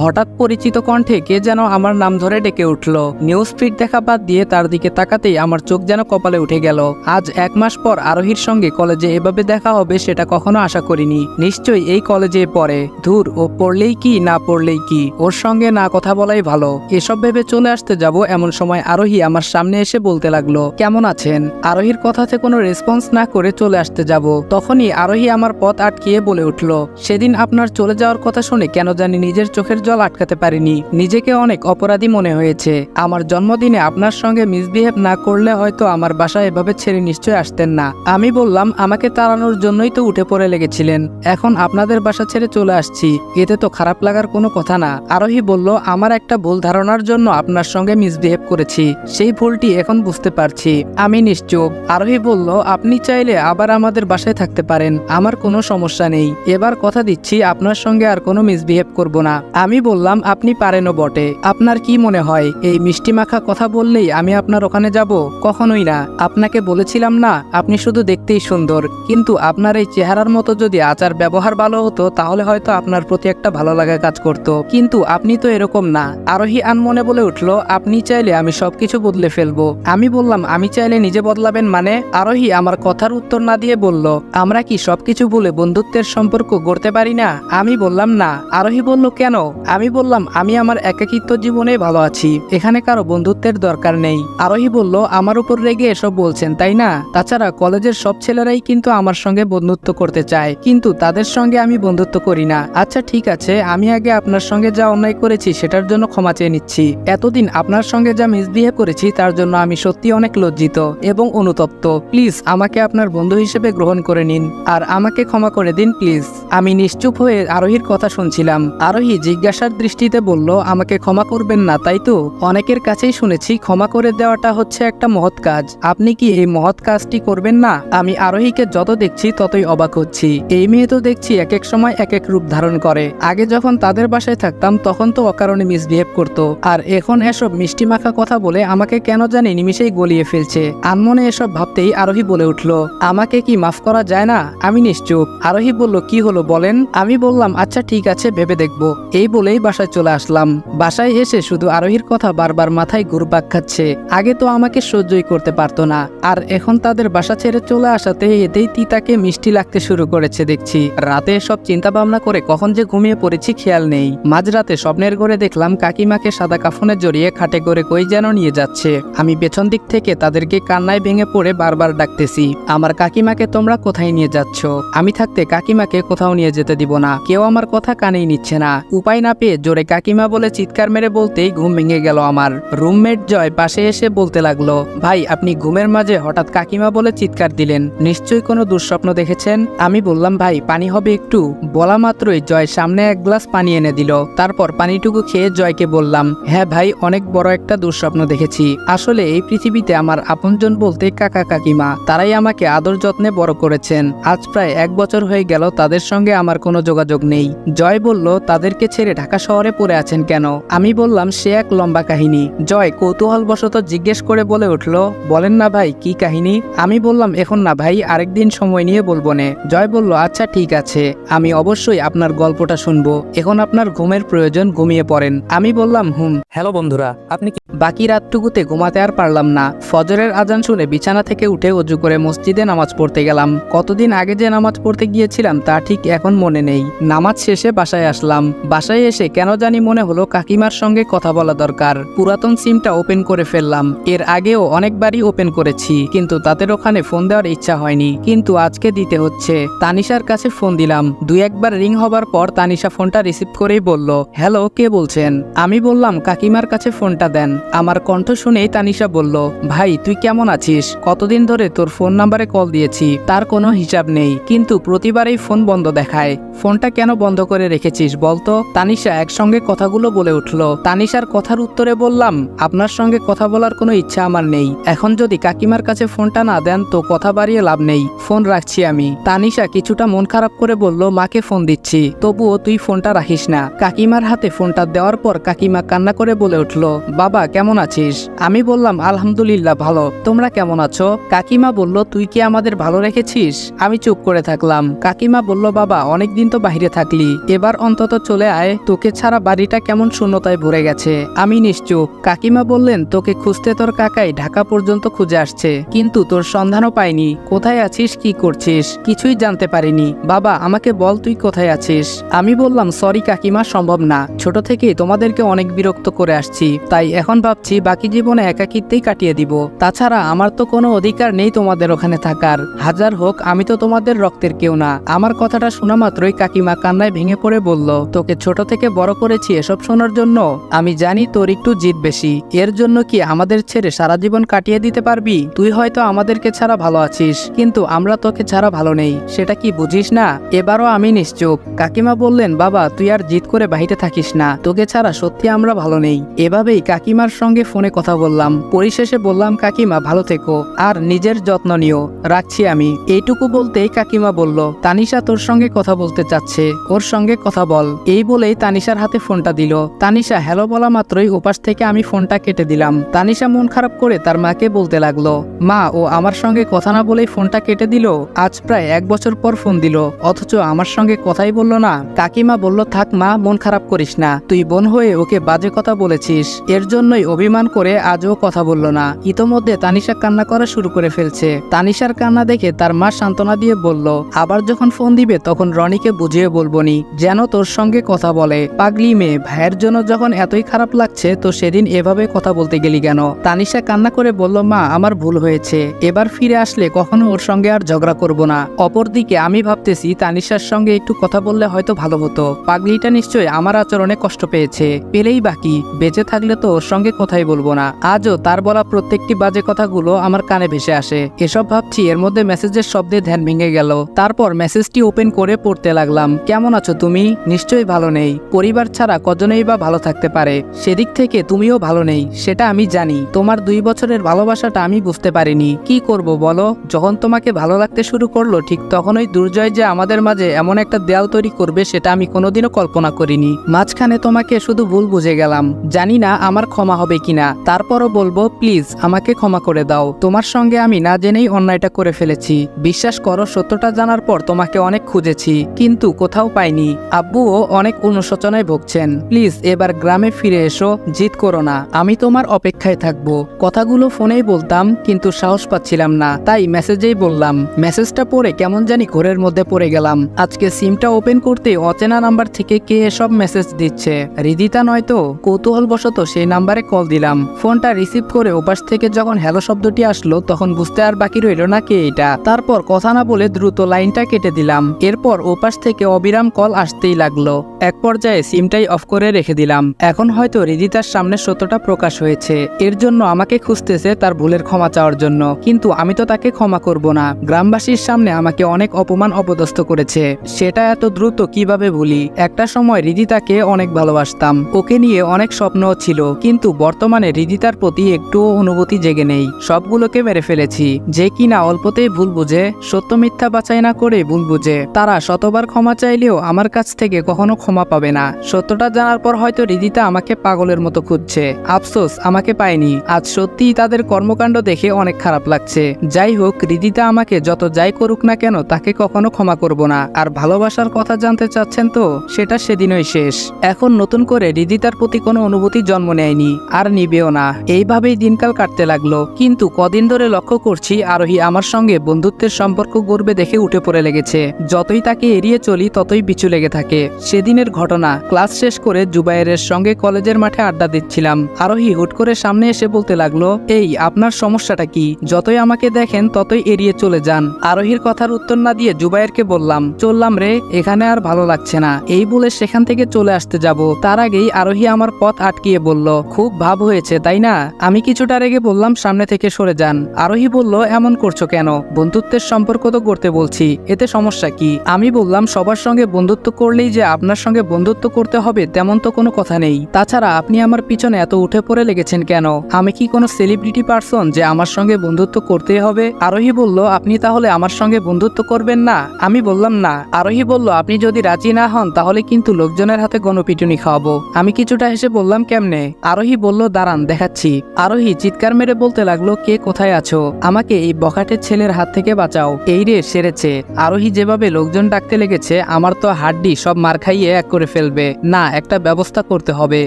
হঠাৎ পরিচিত কণ্ঠে কে যেন আমার নাম ধরে ডেকে উঠল। নিউজ ফিড দেখা বাদ দিয়ে তার দিকে তাকাতেই আমার চোখ যেন কপালে উঠে গেল। আজ 1 মাস পর আরোহীর সঙ্গে কলেজে এভাবে দেখা হবে সেটা কখনো আশা করিনি। নিশ্চয়ই এই কলেজে পড়ে। ধুর, ও পড়লেই কি না পড়লেই কি, ওর সঙ্গে না কথা বলাই ভালো। এসব ভেবে চলে আসতে যাব এমন সময় আরোহী আমার সামনে এসে বলতে লাগলো, কেমন আছেন? আরোহীর কথাতে কোনো রেসপন্স না করে চলে আসতে যাব, তখনই আরোহী আমার পথ আটকিয়ে বলে উঠল, সেদিন আপনার চলে যাওয়ার কথা শুনে কেন জানি নিজের চোখের জল আটকাতে পারিনি। নিজেকে অনেক অপরাধী মনে হয়েছে। আমার জন্মদিনে আপনার সঙ্গে মিসবিহেভ না করলে হয়তো আমার বাসায় এভাবে ছেড়ে নিশ্চয় আসতেন না। আমি বললাম, আমাকে তাড়ানোর জন্যই তো উঠে পড়ে লেগেছিলেন, এখন আপনাদের বাসা ছেড়ে চলে আসছি, এতে তো খারাপ লাগার কোনো কথা না। আরোহী বলল, আমার একটা ভুল ধারণার জন্য আপনার সঙ্গে মিসবিহেভ করেছি, সেই ভুলটি এখন বুঝতে পারছি। আমি নিশ্চুপ। আরোহী বলল, আপনি চাইলে আবার আমাদের বাসায় থাকতে পারেন, আমার কোনো সমস্যা নেই। এবার কথা দিচ্ছি আপনার সঙ্গে আর কোনো মিসবিহেভ করব না। আমি বললাম, আপনি পারেনও বটে। আপনার কি মনে হয় এই মিষ্টি মাখা কথা বললেই আমি আপনার ওখানে যাব? কখনোই না। আপনাকে বলেছিলাম না, আপনি শুধু দেখতেই সুন্দর, কিন্তু আপনার এই চেহারার মতো যদি আচার ব্যবহার ভালো হতো তাহলে হয়তো আপনার প্রতি একটা ভালো লাগা কাজ করতো, কিন্তু আপনি তো এরকম না। আরোহী আনমনে বলে উঠল, আপনি চাইলে আমি সবকিছু বদলে ফেলবো। আমি বললাম, আমি চাইলে নিজে বদলাবেন মানে? আরোহী আমার কথার উত্তর না দিয়ে বলল, আমরা কি সবকিছু ভুলে বন্ধুত্বের সম্পর্ক গড়তে পারি না? আমি বললাম না। আরোহী বলল, কেন? আমি বললাম, আমি আমার একাকিত্ব জীবনে ভালো আছি, এখানে কারো বন্ধুত্বের দরকার নেই। আরোহী বলল, আমার উপর রেগে এসব বলছেন তাই না? তাছাড়া কলেজের সব ছেলেরাই কিন্তু আমার সঙ্গে বন্ধুত্ব করতে চায়, কিন্তু তাদের সঙ্গে আমি বন্ধুত্ব করি না। আচ্ছা ঠিক আছে, আমি আগে আপনার সঙ্গে যা অন্যায় করেছি সেটার জন্য ক্ষমা চেয়ে নিচ্ছি। এতদিন আপনার সঙ্গে যা মিসবিহেভ করেছি তার জন্য আমি সত্যি অনেক লজ্জিত এবং অনুতপ্ত। প্লিজ আমাকে আপনার বন্ধু হিসেবে গ্রহণ করে নিন আর আমাকে ক্ষমা করে দিন প্লিজ। আমি নিশ্চুপ হয়ে আরোহীর কথা শুনছিলাম। আরোহী জিজ্ঞাসার দৃষ্টিতে বলল, আমাকে ক্ষমা করবেন না তাই তো? অনেকের কাছেই শুনেছি ক্ষমা করে দেওয়াটা হচ্ছে একটা মহৎ কাজ, আপনি কি এই মহৎ কাজটি করবেন না? আমি আরোহীকে যত দেখছি ততই অবাক হচ্ছি। এই মেয়ে তো দেখছি এক এক সময় এক এক রূপ ধারণ করে। আগে যখন তাদের বাসায় থাকতাম তখন তো অকারণে মিসবিহেভ করতো, আর এখন এসব মিষ্টি মাখা কথা বলে আমাকে কেন জানি নিমিষেই গলিয়ে ফেলছে। আনমনে এসব ভাবতেই আরোহী বলে উঠল, আমাকে কি মাফ করা যায় না? আমি নিশ্চুপ। আরোহী বলল, কি হলো বলেন? আমি বললাম, আচ্ছা ঠিক আছে, ভেবে দেখবো। এই বলেই বাসায় চলে আসলাম। বাসায় এসে শুধু আরোহীর কথা বারবার মাথায় ঘুরপাক খাচ্ছে। আগে তো আমাকে সহ্যই করতে পারতো না, আর এখন তাদের বাসা ছেড়ে চলে আসাতে এতেই তিতাকে মিষ্টি লাগতে শুরু করেছে দেখছি। রাতে সব চিন্তা ভাবনা করে কখন যে ঘুমিয়ে পড়েছি খেয়াল নেই। মাঝরাতে স্বপ্নের ঘরে দেখলাম কাকিমাকে সাদা কাফনে জড়িয়ে খাটে করে কই যেন নিয়ে যাচ্ছে। আমি পেছন দিক থেকে তাদেরকে কান্নায় ভেঙে পড়ে বারবার ডাকতেছি, আমার কাকিমাকে তোমরা কোথায় নিয়ে যাচ্ছ? আমি থাকতে কাকিমাকে কোথাও নিয়ে যেতে দিব না। কেউ আমার কথা কানেই নিচ্ছে না। উপায় না পেয়ে জোরে কাকিমা বলে চিৎকার মেরে বলতেই ঘুম ভেঙে গেল আমার। রুমমেট জয় পাশে এসে বলতে লাগলো, ভাই আপনি ঘুমের মাঝে হঠাৎ কাকিমা বলে চিৎকার দিলেন, নিশ্চয়ই কোনো দুঃস্বপ্ন দেখেছেন। আমি বললাম, ভাই পানি হবে একটু? বলা মাত্রই জয় সামনে এক গ্লাস পানি এনে দিল। তারপর পানিটুকু খেয়ে জয়কে বললাম, হ্যাঁ ভাই, অনেক বড় একটা দুঃস্বপ্ন দেখেছি। আসলে এই পৃথিবীতে আমার আপনজন বলতে কাকা কাকিমা, তারাই আমাকে আদর যত্নে বড় করেছেন। আজ প্রায় 1 বছর হয়ে গেল তাদের সঙ্গে আমার কোনো যোগাযোগ নেই। জয় বলল, তাদেরকে ছেড়ে ঢাকা শহরে পড়ে আছেন কেন? আমি বললাম, সে এক লম্বা কাহিনী। জয় কৌতূহলবশত জিজ্ঞেস করে বলে উঠল, বলেন না ভাই, কি কাহিনী? আমি বললাম, এখন না ভাই, আরেকদিন সময় নিয়ে বলবো নে। জয় বলল, আচ্ছা ঠিক আছে, আমি অবশ্যই আপনার গল্পটা শুনবো। এখন আপনার ঘুমের প্রয়োজন, ঘুমিয়ে পড়েন। আমি বললাম, হ্যালো বন্ধুরা, আপনি কি? বাকি রাতটুকুতে ঘুমাতে আর পারলাম না। ফজরের আজান শুনে বিছানা থেকে উঠে অজু করে মসজিদে নামাজ পড়তে গেলাম। কতদিন আগে যে নামাজ পড়তে গিয়েছিলাম তা ঠিক এখন মনে নেই। নামাজ শেষে বাসায় আসলাম। বাসায় এসে কেন জানি মনে হলো কাকিমার সঙ্গে কথা বলা দরকার। পুরাতন সিমটা ওপেন করে ফেললাম। এর আগেও অনেকবারই ওপেন করেছি, কিন্তু তাদের ওখানে ফোন দেওয়ার ইচ্ছা হয়নি, কিন্তু আজকে দিতে হচ্ছে। তানিশার কাছে ফোন দিলাম। 2-1 বার রিং হবার পর তানিশা ফোনটা রিসিভ করেই বলল, হ্যালো, কে বলছেন? আমি বললাম, কাকিমার কাছে ফোনটা দেন। আমার কণ্ঠ শুনেই তানিশা বলল, ভাই তুই কেমন আছিস? কতদিন ধরে তোর ফোন নাম্বারে কল দিয়েছি, তার কোনো হিসাব নেই, কিন্তু প্রতিবারেই ফোন বন্ধ দেখায়। ফোনটা কেন বন্ধ করে রেখেছিস বলতো? তানিশা একসঙ্গে কথাগুলো বলে উঠল। তানিশার কথার উত্তরে বললাম, আপনার সঙ্গে কথা বলার কোনো ইচ্ছা আমার নেই। এখন যদি কাকিমার কাছে ফোনটা না দেন তো কথা বাড়িয়ে লাভ নেই, ফোন রাখছি আমি। তানিশা কিছুটা মন খারাপ করে বলল, মাকে ফোন দিচ্ছি, তবুও তুই ফোনটা রাখিস না। কাকিমার হাতে ফোনটা দেওয়ার পর কাকিমা কান্না করে বলে উঠল, বাবা কেমন আছিস? আমি বললাম, আলহামদুলিল্লাহ ভালো, তোমরা কেমন আছো? কাকিমা বলল, তুই কি আমাদের ভালো রেখেছিস? আমি চুপ করে থাকলাম। কাকিমা বলল, বাবা অনেকদিন তো বাইরে থাকলি, এবার অন্তত চলে আয়। তোকে ছাড়া বাড়িটা কেমন শূন্যতায় ভরে গেছে। আমি নিশ্চুপ। কাকিমা বললেন, তোকে খুঁজতে তোর কাকাই ঢাকা পর্যন্ত খুঁজে আসছে, কিন্তু তোর সন্ধানও পাইনি। কোথায় আছিস, কি করছিস, কিছুই জানতে পারিনি। বাবা, আমাকে বল তুই কোথায় আছিস। আমি বললাম, সরি কাকিমা, সম্ভব না। ছোট থেকেই তোমাদেরকে অনেক বিরক্ত করে আসছি, তাই এখন ভাবছি বাকি জীবনে একাকিত্বেই কাটিয়ে দিব। তাছাড়া আমার তো কোনো অধিকার নেই তোমাদের ওখানে থাকার। হাজার হোক, আমি তো তোমাদের রক্তের কেউ না। আমার কথাটা শোনা মাত্রই কাকিমা কান্নায় ভেঙে পড়ে বলল, তোকে ছোট থেকে বড় করেছি এসব শোনার জন্য? আমি জানি তোর একটু জিদ বেশি, এর জন্য কি আমাদের ছেড়ে সারা জীবন কাটিয়ে দিতে পারবি? তুই হয়তো আমাদেরকে ছাড়া ভালো আছিস, কিন্তু আমরা তোকে ছাড়া ভালো নেই, সেটা কি বুঝিস না? এবারও আমি নিশ্চুপ। কাকিমা বললেন, বাবা তুই আর জিদ করে বাহিরে থাকিস না, তোকে ছাড়া সত্যি আমরা ভালো নেই। এভাবেই কাকিমার সঙ্গে ফোনে কথা বললাম। পরিশেষে বললাম, কাকিমা ভালো থেকো আর নিজের যত্ন নিও, রাখছি আমি। এইটুকু বলতেই কাকিমা বলল, তানিশা তোর সঙ্গে কথা বলতে চাচ্ছে, ওর সঙ্গে কথা বল। এই বলেই তানিশার হাতে ফোনটা দিল। তানিশা হ্যালো বলা মাত্রই ওপাশ থেকে আমি ফোনটা কেটে দিলাম। তানিশা মন খারাপ করে তার মাকে বলতে লাগলো, মা ও আমার সঙ্গে কথা না বলেই ফোনটা কেটে দিল। আজ প্রায় 1 বছর পর ফোন দিল, অথচ আমার সঙ্গে কথাই বলল না। কাকিমা বলল, থাক মা, মন খারাপ করিস না, তুই বোন হয়ে ওকে বাজে কথা বলেছিস, এর জন্যই অভিমান করে আজও কথা বলল না। ইতোমধ্যে তানিশা কান্না করা শুরু করে ফেলছে। তানিশার কান্না দেখে তার মা সান্ত্বনা দিয়ে বলল, আবার যখন ফোন দিবে তখন রনিকে বুঝিয়ে বলবনি যেন তোর সঙ্গে কথা বলে। পাগলি মেয়ে, ভাইয়ের জন্য যখন এতই খারাপ লাগছে তো সেদিন এভাবে কথা বলতে গেলি কেন? তানিশা কান্না করে বলল, মা আমার ভুল হয়েছে, এবার ফিরে আসলে কখনো ওর সঙ্গে আর ঝগড়া করব না। অপরদিকে আমি ভাবতেছি তানিশার সঙ্গে একটু কথা বললে হয়তো ভালো হতো। পাগলিটা নিশ্চয়ই আমার আচরণে কষ্ট পেয়েছে, পেলেই বাকি, বেঁচে থাকলে তো ওর সঙ্গে কথাই বলবো না। আজও তার বলা প্রত্যেকটি বাজে কথাগুলো আমার কানে ভেসে আসে। এসব ভাবছি, এর মধ্যে মেসেজের শব্দে ধ্যান ভেঙে গেল। তারপর মেসেজটি ওপেন করে পড়তে লাগলাম। কেমন আছো তুমি? নিশ্চয়ই ভালো নেই। পরিবার ছাড়া কজনেই বা ভালো থাকতে পারে, সেদিক থেকে তুমিও ভালো নেই, সেটা আমি জানি। তোমার 2 বছরের ভালোবাসাটা আমি বুঝতে পারিনি। কি করব বলো? যখন তোমাকে ভালো লাগতে শুরু করলো ঠিক তখনই দুর্জয় যে আমাদের মাঝে এমন একটা দেয়াল তৈরি করবে সেটা আমি কোনোদিনও কল্পনা করিনি। মাঝখানে তোমাকে শুধু ভুল বুঝে গেলাম, জানি না আমার ক্ষমা হবে কিনা। তারপরও বলবো, প্লিজ আমাকে ক্ষমা করে দাও। তোমার সঙ্গে আমি না জেনেই অন্যায়টা করে ফেলেছি। বিশ্বাস করো, সত্যটা জানার পর তোমাকে অনেক খুঁজেছি, কিন্তু কোথাও পাইনি। আব্বুও অনেক অনুশোচনায় ভুগছেন। প্লিজ এবার গ্রামে ফিরে এসো, জিদ করো না, আমি তোমার অপেক্ষায় থাকবো। কথাগুলো ফোনেই বলতাম, কিন্তু সাহস পাচ্ছিলাম না, তাই মেসেজেই বললাম। মেসেজটা পড়ে কেমন জানি ঘোরের মধ্যে পড়ে গেলাম। আজকে সিমটা ওপেন করতে অচেনা নাম্বার থেকে কে এসব মেসেজ দিচ্ছে? হৃদিতা নয়তো? কৌতূহলবশত সেই নাম্বারে কল দিলাম। ফোনটা রিসিভ করে ওপাশ থেকে যখন হ্যালো শব্দটি আসলো তখন বুঝতে আর বাকি রইল না কে এটা। তারপর কথা না বলে দ্রুত লাইনটা কেটে দিলাম। এরপর ওপাশ থেকে অবিরাম কল আসতেই লাগলো। এক পর্যায়ে সিমটাই অফ করে রেখে দিলাম। এখন হয়তো হৃদিতার সামনে সত্যটা প্রকাশ হয়েছে, এর জন্য আমাকে খুঁজতেছে তার ভুলের ক্ষমা চাওয়ার জন্য, কিন্তু আমি তো তাকে ক্ষমা করব না। গ্রামবাসীর সামনে আমাকে অনেক অপমান অপদস্থ করেছে, সেটা এত দ্রুত কিভাবে ভুলি? একটা সময় হৃদিতাকে অনেক ভালোবাসতাম, ওকে নিয়ে অনেক স্বপ্নও ছিল, কিন্তু বর্তমানে হৃদিতার প্রতি একটুও অনুভূতি জেগে নেই। সবগুলোকে মেরে ফেলেছি। যে কিনা অল্পতেই ভুল বুঝে, সত্য মিথ্যা বাছাই না করে ভুল বুঝে, তারা শতবার ক্ষমা চাইলেও আমার কাছ থেকে কখনো ক্ষমা পাবে না। সত্যটা জানার পর হয়তো হৃদিতা আমাকে পাগলের মতো খুঁজছে। আফসোস, আমাকে পায়নি। আজ সত্যিই তাদের কর্মকাণ্ড দেখে অনেক খারাপ লাগছে। যাই হোক, হৃদিতা আমাকে যত যাই করুক না কেন তাকে কখনো ক্ষমা করব না। আর ভালোবাসার কথা জানতে চাচ্ছেন তো, সেটা সেদিনই শেষ। এখন নতুন করে হৃদিতার প্রতি কোনো অনুভূতি জন্ম নেয়নি, আর নিবেও না। এইভাবেই দিনকাল কাটতে লাগলো। কিন্তু কদিন ধরে লক্ষ্য করছি আরোহী আমার সঙ্গে বন্ধুত্বের সম্পর্ক গড়বে দেখে উঠে পড়ে লেগেছে। যতই তাকে এড়িয়ে চলি ততই পিছু লেগে থাকে। সেদিনের ঘটনা, ক্লাস শেষ করে জুবাইরের সঙ্গে কলেজের মাঠে আড্ডা দিচ্ছিলাম। আরোহী হুট করে সামনে এসে বলতে লাগলো, এই আপনার সমস্যাটা কি? যতই আমাকে দেখেন ততই এড়িয়ে চলে যান। আরোহীর কথার উত্তর না দিয়ে জুবাইরকে বললাম, চললাম রে, এখানে আর ভালো লাগছে না। এই বলে সেখান থেকে চলে আসতে যাব, তার আগেই আরোহী আমার পথ আটকিয়ে বলল, খুব ভাব হয়েছে তাই না? আমি কিছুটা রেগে বললাম, সামনে থেকে সরে যান। আরোহী বলল, এমন করছো কেন? বন্ধুত্বের সম্পর্ক তো করতে বলছি, এতে সমস্যা কি? আমি বললাম, সবার সঙ্গে বন্ধুত্ব করলেই যে আপনার সঙ্গে বন্ধুত্ব করতে হবে তেমন তো কোনো কথা নেই। তাছাড়া আপনি আমার পিছনে এত উঠে পড়ে লেগেছেন কেন? আমি কি কোনো সেলিব্রিটি পারসন যে আমার সঙ্গে বন্ধুত্ব করতেই হবে? আরোহী বলল, আপনি তাহলে আমার সঙ্গে বন্ধুত্ব করবেন না? আমি বললাম, না। আরোহী বলল, আপনি যদি রাজি না হন তাহলে কিন্তু লোকজনের হাতে গণপিটুনি খাওয়াবো। আমি কিছুটা হেসে বললাম, কেমনে? আরোহী বলল, দাঁড়ান দেখাচ্ছি। আরোহী চিৎকার মেরে বলতে লাগলো, কে কোথায় আছো? আমাকে এই বখাটের ছেলের হাত থেকে বাঁচাও। এই রে, সেরেছে। আরোহী যেভাবে লোকজন ডাকতে লেগেছে, আমার তো হাড্ডি সব মার খাইয়ে এক করে ফেলবে। না, একটা ব্যবস্থা করতে হবে।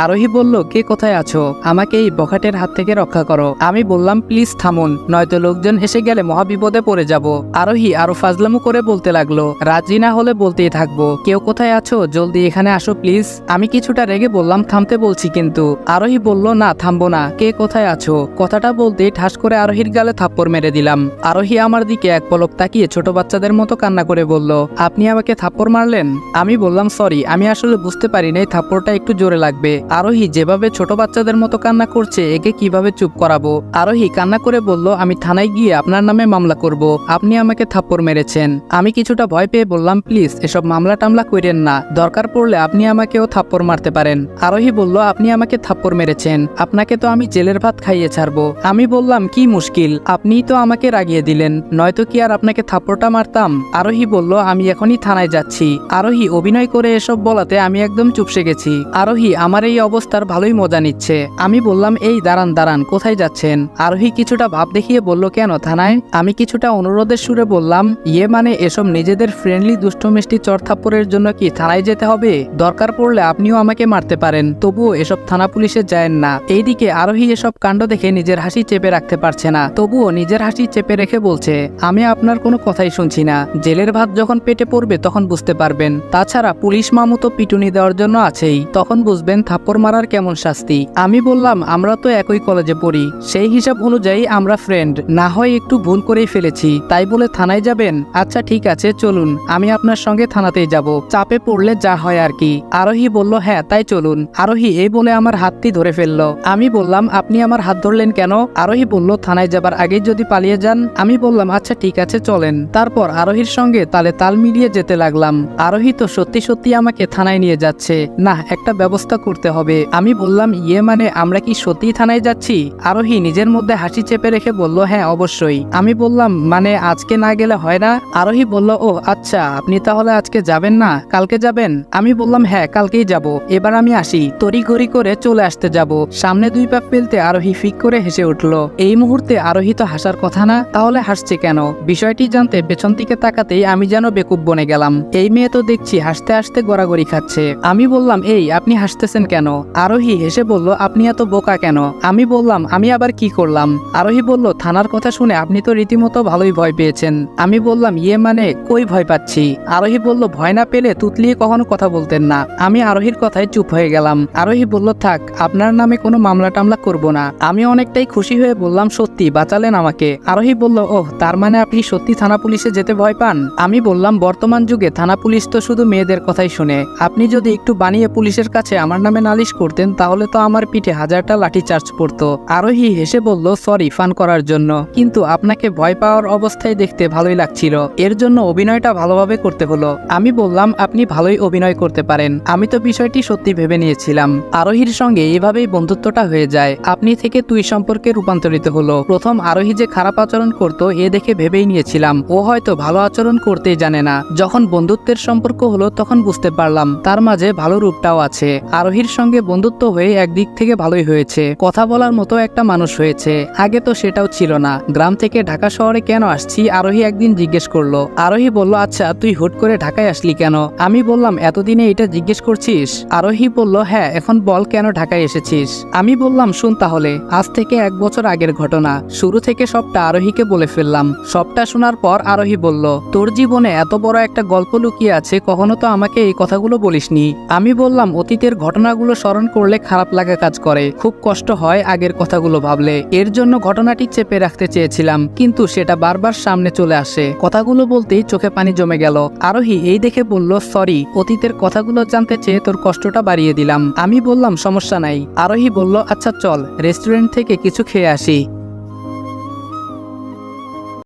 আরোহী বলল, কে কোথায় আছো? আমাকে এই বখাটের হাত থেকে রক্ষা করো। আমি বললাম, প্লিজ থামুন, নয়তো লোকজন এসে গেলে মহাবিপদে পড়ে যাব। আরোহী আরো ফাজলামো করে বলতে লাগলো, রাজি না হলে বলতেই থাকবো, কেউ কোথায় আছো, জলদি এখানে আসো প্লিজ। আমি কিছুটা রেগে বললাম, থামতে বলছি কিন্তু। আরোহী বলল, না থামবো না, কে কোথায় আছো? কথাটা বলতেই ঠাস করে আরোহীর গালে থাপ্পড় মেরে দিলাম। আরোহী আমার দিকে এক পলক তাকিয়ে ছোট বাচ্চাদের মতো কান্না করে বলল, আপনি আমাকে থাপ্পড় মারলেন? আমি বললাম, সরি, আমি আসলে বুঝতে পারি নাই থাপ্পড়টা একটু জোরে লাগবে। আরোহী যেভাবে ছোট বাচ্চাদের মতো কান্না করছে, একে কিভাবে চুপ করাবো? আরোহী কান্না করে বলল, আমি থানায় গিয়ে আপনার নামে মামলা করব, আপনি আমাকে থাপ্পড় মেরেছেন। আমি কিছুটা ভয় পেয়ে বললাম, প্লিজ এসব মামলা টামলা কইরেন না, দরকার পড়লে আপনি আমাকেও থাপ্পড় মারতে পারেন। আরোহী বলল, আপনি আমাকে থাপ্পড় মেরেছেন, আপনাকে তো আমি জেলের ভাত খাইয়ে ছাড়বো। আমি বললাম, কি মুশকিল, আপনিই তো আমাকে রাগিয়ে দিলেন, নয়তো কি আর আপনাকে থাপ্পড়টা মারতাম? আরোহী বলল, আমি এখনই থানায় যাচ্ছি। আরোহী অভিনয় করে এসব বলাতে আমি একদম চুপসে গেছি। আরোহী আমার এই অবস্থার ভালোই মজা নিচ্ছে। আমি বললাম, এই দাঁড়ান দাঁড়ান, কোথায় যাচ্ছেন? আরোহী কিছুটা ভাব দেখিয়ে বলল, কেন থানায়? আমি কিছুটা অনুরোধের সুরে বললাম, ইয়ে মানে এসব নিজেদের ফ্রেন্ডলি দুষ্ট মিষ্টি চড়থাপ্পড়ের জন্য কি থানায় যেতে হবে? দরকার পড়লে আপনিও আমাকে মারতে পারেন, তবুও এসব থানা পুলিশে যায়েন না। এইদিকে আরোহী এসব কাণ্ড দেখে নিজের হাসি চেপে রাখতে পারছে না, তবুও নিজের হাসি চেপে রেখে বলছে, আমি আপনার কোনো কথাই শুনছি না, জেলের ভাত যখন পেটে পড়বে তখন বুঝতে পারবেন। তাছাড়া পুলিশ মামু তো পিটুনি দেওয়ার জন্য আছেই, তখন বুঝবেন থাপ্পড় মারার কেমন শাস্তি। আমি বললাম, আমরা তো একই কলেজে পড়ি, সেই হিসাব অনুযায়ী আমরা ফ্রেন্ড, না হয় একটু ভুল করেই ফেলেছি, তাই বলে থানায় যাবেন? আচ্ছা ঠিক আছে, চলুন, আমি আপনার সঙ্গে থানাতেই যাব, চাপে পড়লে যা হয় আর কি। আরোহী বলল, হ্যাঁ তাই চলুন। আরোহী এই বলে আমার হাতটি ধরে ফেললো। আমি বললাম, আপনি আমার হাত ধরলেন কেন? আরোহী বলল, থানায় যাবার আগেই যদি পালিয়ে যান। আমি বললাম, আচ্ছা ঠিক আছে চলেন। তারপর আরোহীর সঙ্গে তালে তাল মিলিয়ে যেতে লাগলাম। আরোহী তো সত্যি সত্যি আমাকে থানায় নিয়ে যাচ্ছে, না একটা ব্যবস্থা করতে হবে। আমি বললাম, ইয়ে মানে আমরা কি সত্যি থানায় যাচ্ছি? আরোহী নিজের মধ্যে হাসি চেপে রেখে বলল, হ্যাঁ অবশ্যই। আমি বললাম, মানে আজকে না গেলে হয় না? আরোহী বলল, ও আচ্ছা, আপনি তাহলে আজকে যাবেন না, কালকে যাবেন? আমি বললাম, হ্যাঁ কালকেই যাব, এবার আমি আসি, তড়িঘড়ি করে চলে আসতে যাব। সামনে 2 পা ফেলতে আরোহী ফিক করে হেসে উঠল। এই মুহূর্তে আরোহী তো হাসার কথা না, তাহলে হাসছে কেন? বিষয়টি জানতে পেছন দিকে তাকাতেই আমি যেন বেকুব বনে গেলাম। এই মেয়ে তো দেখছি হাসতে হাসতে গড়াগড়ি খাচ্ছে। আমি বললাম, এই আপনি হাসতেছেন কেন? আরোহী হেসে বলল, আপনি এত বোকা কেন? আমি বললাম, আমি আবার কি করলাম? আরোহী বলল, থানার কথা শুনে আপনি তো রীতিমতো ভালোই ভয় পেয়েছেন। আমি বললাম, ইয়ে মানে কই ভয় পাচ্ছি? আরোহী বলল, ভয় না পেলে তুতলিয়ে কখনো কথা বলতেন না। আমি আরোহীর কথায় চুপ হয়ে গেলাম। আরোহী বলল, থাক, আপনার নামে কোনো মামলা টামলা করব না। আমি অনেকটাই খুশি হয়ে বললাম, সত্যি বাঁচালেন আমাকে। আরোহী বলল, ওহ তার মানে আপনি সত্যি থানা পুলিশে যেতে ভয় পান? আমি বললাম, বর্তমান যুগে থানা পুলিশ তো শুধু মেয়েদের কথাই শুনে, আপনি যদি একটু বানিয়ে পুলিশের কাছে আমার নামে নালিশ করতেন তাহলে তো আমার পিঠে 1000টা লাঠি চার্জ পড়তো। আরোহী হেসে বলল, সরি ফান করার জন্য, কিন্তু আপনাকে ভয় পাওয়ার অবস্থায় দেখতে ভালোই লাগছিল, এর জন্য অভিনয়টা ভালোভাবে করতে হলো। আমি বললাম, আপনি ভালোই অভিনয় করতে পারেন, আমি তো বিষয়টি সত্যি ভেবে নিয়েছিলাম। আরোহীর সঙ্গে এভাবেই বন্ধুত্বটা হয়ে যায়, আপনি থেকে তুই সম্পর্কে রূপান্তরিত হলো। প্রথম আরোহী যে খারাপ আচরণ করতো এ দেখে ভেবেই নিয়েছিলাম ও হয়তো ভালো আচরণ করতেই জানে না। যখন বন্ধুত্বের সম্পর্ক হলো তখন বুঝতে পারলাম তার মাঝে ভালো রূপটাও আছে। আরোহীর সঙ্গে বন্ধুত্ব হয়ে একদিক থেকে ভালোই হয়েছে, কথা বলার মতো একটা মানুষ হয়েছে, আগে তো সেটাও ছিল না। গ্রাম থেকে ঢাকা শহরে কেন আসছি আরোহী একদিন জিজ্ঞেস করলো। আরোহী বলল, আচ্ছা তুই হুট করে ঢাকায় আসলি কেন? আমি বললাম, এতদিনে এটা জিজ্ঞেস করছিস? আরোহী বলল, হ্যাঁ, এখন বল কেন ঢাকায় এসেছিস? আমি বললাম, শুন তাহলে, আজ থেকে 1 বছর আগের ঘটনা, শুরু থেকে সবটা আরোহীকে বলে ফেললাম। সবটা শোনার পর আরোহী বলল, তোর জীবনে এত বড় একটা গল্প লুকিয়ে আছে, কখনো তো আমাকে এই কথাগুলো বলিসনি। আমি বললাম, অতীতের ঘটনাগুলো স্মরণ করলে খারাপ লাগা কাজ করে, খুব কষ্ট হয় আগের কথাগুলো ভাবলে, এর জন্য ঘটনাটি চেপে রাখতে চেয়েছিলাম, কিন্তু সেটা বারবার সামনে চলে আসে। কথাগুলো বলতেই চোখে পানি জমে গেল। আরোহী এই দেখে বলল, সরি, অতীতের কথাগুলো জানতে চেয়ে তোর কষ্টটা বাড়িয়ে দিলাম। আমি বললাম, সমস্যা নাই। আরোহী বলল, আচ্ছা চল রেস্টুরেন্ট থেকে কিছু খেয়ে আসি।